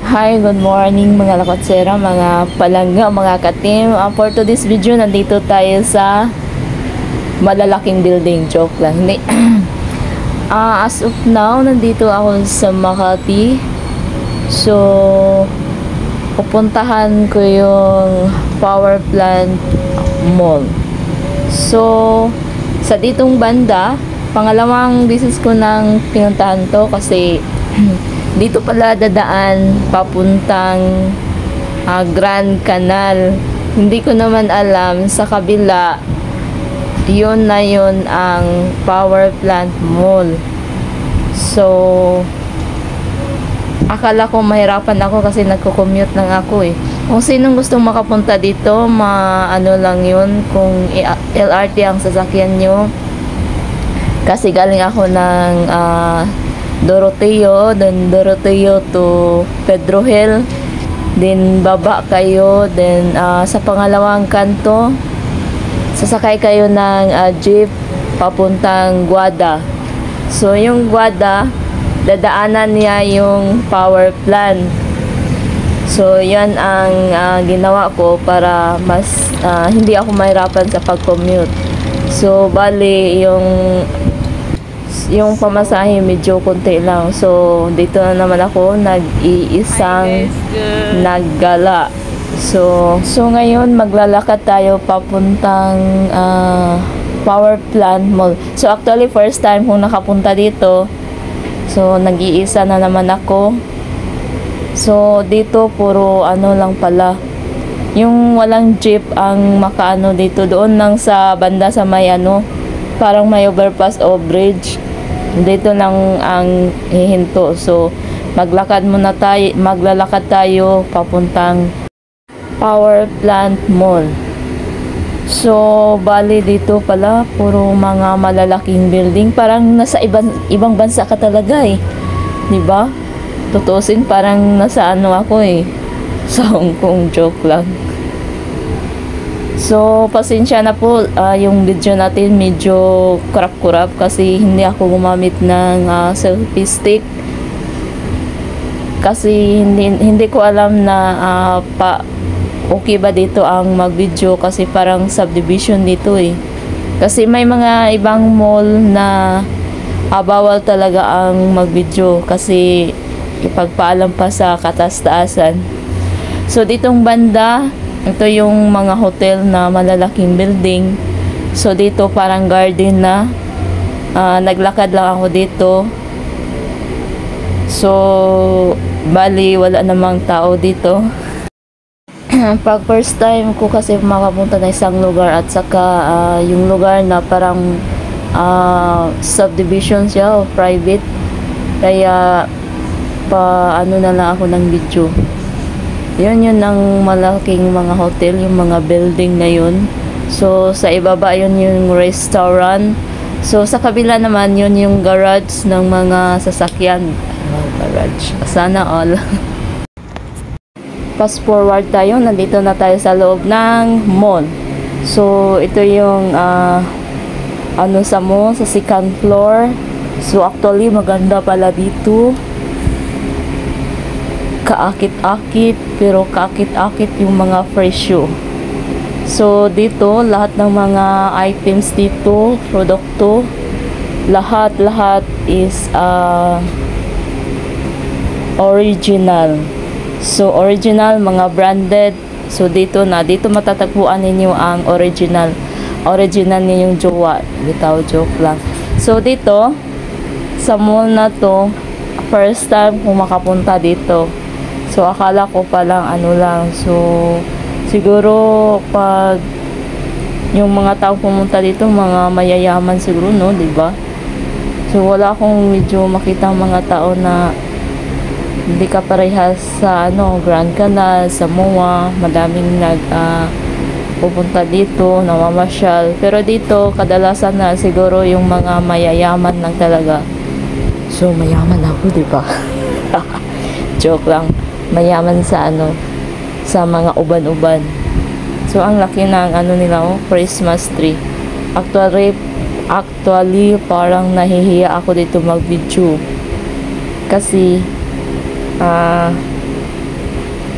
Hi, good morning mga lakotsera, mga palangga, mga katim. For today's video, nandito tayo sa malalaking building. Joke lang, hindi. As of now, nandito ako sa Makati. So, pupuntahan ko yung Power Plant Mall. So, sa ditong banda, pangalawang business ko nang pinuntahan to kasi dito pala dadaan papuntang Grand Canal. Hindi ko naman alam sa kabila yun na yun ang Power Plant Mall. So akala ko mahirapan ako kasi nagko-commute lang ako eh. Kung sinong gustong makapunta dito, ano lang yun, kung LRT ang sasakyan nyo. Kasi galing ako ng Doroteo, then Doroteo to Pedro Hill, then baba kayo, then sa pangalawang kanto sasakay kayo ng jeep papuntang Guada. So yung Guada, dadaanan niya yung power plant. So yan ang ginawa ko para mas hindi ako mahirapan sa pag-commute. So bali yung pamasahe medyo konti lang. So dito na naman ako nag-iisang naggala. So ngayon maglalakad tayo papuntang Power Plant Mall. So actually first time kong nakapunta dito. So nag-iisa na naman ako. So dito puro ano lang pala, yung walang jeep ang makaano dito. Doon lang sa banda sa may parang may overpass o bridge, dito lang ang hihinto. So maglalakad tayo papuntang Power Plant Mall. So bali dito pala puro mga malalaking building, parang nasa ibang bansa ka talaga eh, di ba? Tutusin parang nasa ako eh, sa Hong Kong. Joke lang. So pasensya na po, yung video natin medyo kurap-kurap kasi hindi ako gumamit ng selfie stick. Kasi hindi ko alam na okay ba dito ang mag-video kasi parang subdivision dito eh. Kasi may mga ibang mall na bawal talaga ang mag-video kasi ipagpaalam pa sa katas-taasan. So ditong banda, ito yung mga hotel na malalaking building. So dito parang garden na. Naglakad lang ako dito. So bali wala namang tao dito. Pag first time ko kasi makapunta na isang lugar at saka yung lugar na parang subdivision siya o private, kaya na lang ako ng video. Yun ang malaking mga hotel, yung mga building na yun. So sa ibaba yun yung restaurant. So sa kabila naman yun yung garage ng mga sasakyan. Garage, sana all. Fast forward tayo, nandito na tayo sa loob ng mall. So ito yung sa mall, sa second floor. So actually maganda pala dito, kaakit-akit, pero kaakit-akit yung mga presyo. So dito lahat ng mga items dito, produkto, lahat is original. So original, mga branded. So dito matatagpuan ninyo ang original ninyong jowa. Bitaw, joke lang. So dito sa mall na to, first time kung makapunta dito. So akala ko palang lang. So siguro pag yung mga tao pumunta dito, mga mayayaman siguro, no, di ba? So wala akong medyo makita mga tao na hindi ka parehas sa Grand Canal, sa MOA. Madaming pupunta dito, namamasyal. Pero dito kadalasan na siguro yung mga mayayaman lang talaga. So mayaman ako, di ba? Joke lang. Mayaman sa sa mga uban-uban. So ang laki ng nila, Christmas tree. Actually parang nahihiya ako dito mag-video kasi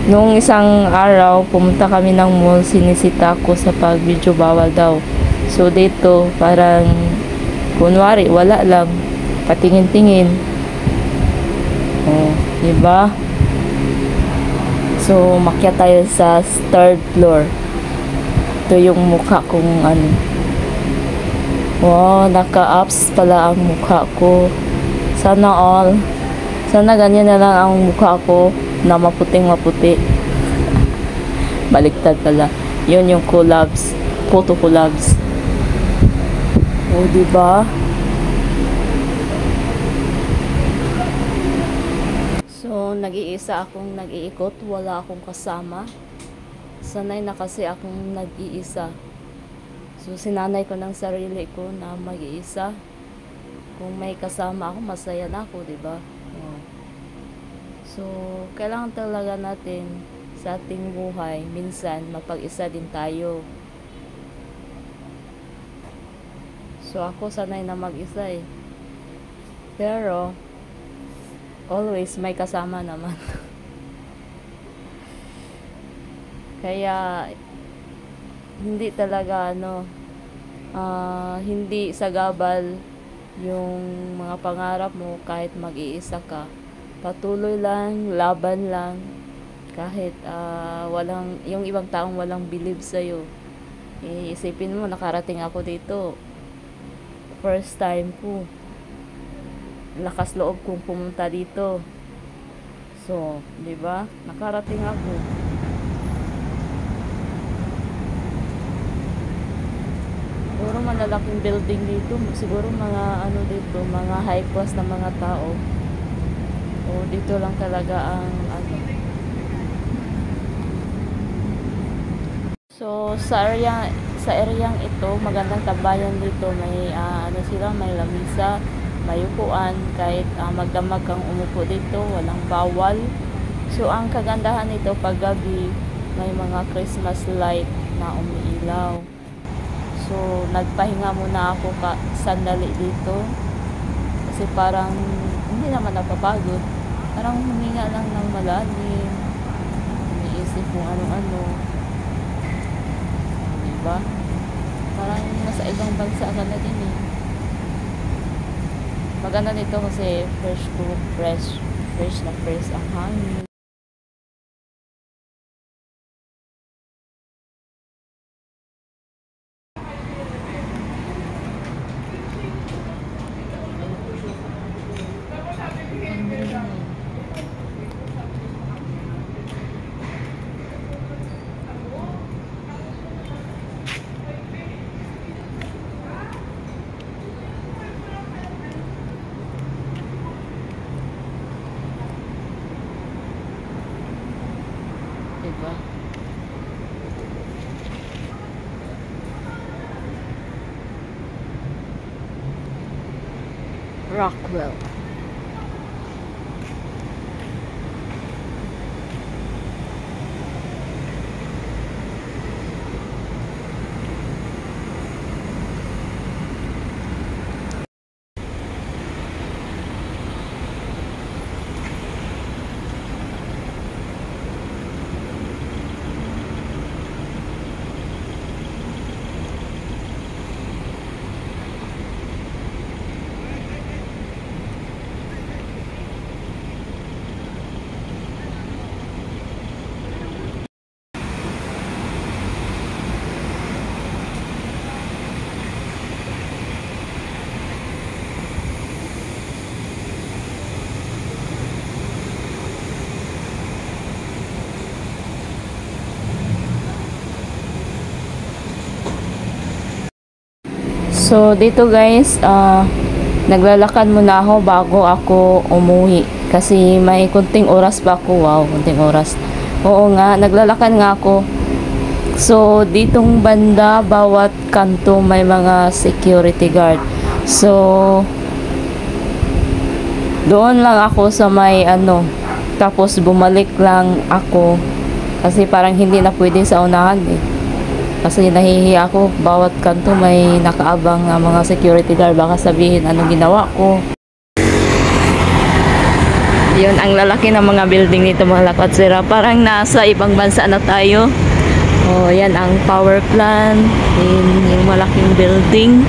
Nung isang araw, pumunta kami ng mall, sinisita ko sa pag video bawal daw. So dito, parang kunwari, wala lang. Patingin-tingin. Oh, diba? So, makyat tayo sa third floor. Ito yung mukha kong ano. Wow, naka-ups pala ang mukha ko. Sana all. Sana ganyan na lang ang mukha ko na maputing maputi. Baliktad pala. Yun yung collabs. Photo collabs. O, diba? So, nag-iisa akong nag-iikot. Wala akong kasama. Sanay na kasi akong nag-iisa. So, sinanay ko ng sarili ko na mag-iisa. Kung may kasama ako, masaya na ako, diba? Oh. So, kailangan talaga natin sa ating buhay, minsan, mapag-isa din tayo. So, ako sanay na mag-isa eh. Pero, always may kasama naman. Kaya, hindi talaga hindi sagabal yung mga pangarap mo kahit mag-iisa ka. Patuloy lang, laban lang, kahit yung ibang taong walang believe sa'yo. Isipin mo, nakarating ako dito. First time ko. Lakas loob kong pumunta dito. So, di ba? Nakarating ako. Siguro malalaking building dito. Siguro mga dito, mga high class na mga tao. O dito lang talaga ang So sa areang ito, magandang tabayan dito. May may lamisa, may upuan, kahit magdamag kang umupo dito, walang bawal. So ang kagandahan nito pag gabi, may mga Christmas light na umiilaw. So, nagpahinga muna ako sandali dito. Kasi parang, hindi naman napapagod. Parang huminga lang ng malalim. Iniisip kung ano-ano. Diba? Parang nasa ibang bansa ka na din eh. Maganda nito kasi fresh na fresh ang hangin. Diba? Rockwell. So, dito guys, naglalakad muna ako bago ako umuwi. Kasi may kunting oras pa ako. Wow, kunting oras. Oo nga, naglalakad nga ako. So, ditong banda, bawat kanto may mga security guard. So, doon lang ako sa may tapos bumalik lang ako. Kasi parang hindi na pwede sa unahan eh. Kasi nahihiya ako, bawat kanto may nakaabang na mga security guard. Baka sabihin anong ginawa ko. Yun, ang lalaki ng mga building nito mga lakwatsira. Parang nasa ibang bansa na tayo. Oh, yan ang power plant. Yan, yung malaking building.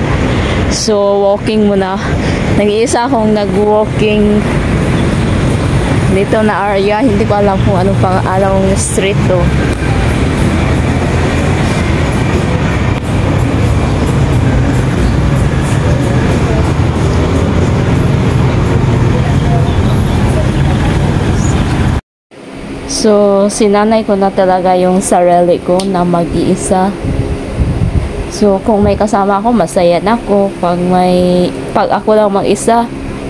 So, walking muna. Nag-iisa akong nag-walking dito na area. Hindi ko alam kung anong anong street to. So, sinanay ko na talaga yung sarili ko na mag-iisa. So, kung may kasama ako, masaya na ako. Pag ako lang mag-isa,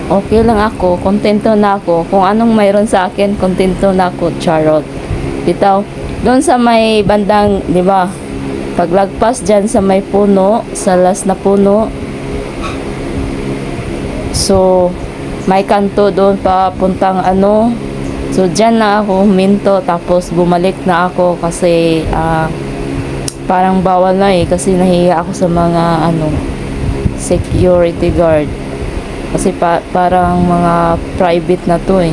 okay lang ako. Kontento na ako. Kung anong mayroon sa akin, kontento na ako. Charot. Bitaw. Doon sa may bandang, di ba? Paglagpas dyan sa may puno, sa last na puno. So, may kanto doon papuntang ano. So, dyan na ako huminto. Tapos, bumalik na ako kasi parang bawal na eh. Kasi nahiya ako sa mga security guard. Kasi parang mga private na to eh.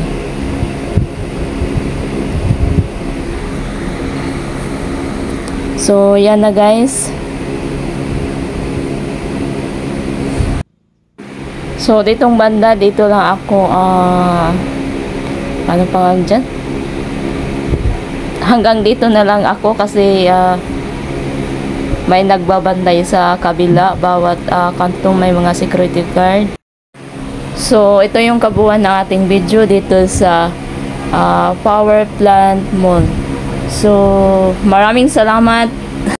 So, yan na guys. So, ditong banda, dito lang ako ano pangalan dyan? Hanggang dito na lang ako kasi may nagbabanday sa kabila. Bawat kantong may mga security guard. So, ito yung kabuuan ng ating video dito sa Power Plant Mall. So, maraming salamat.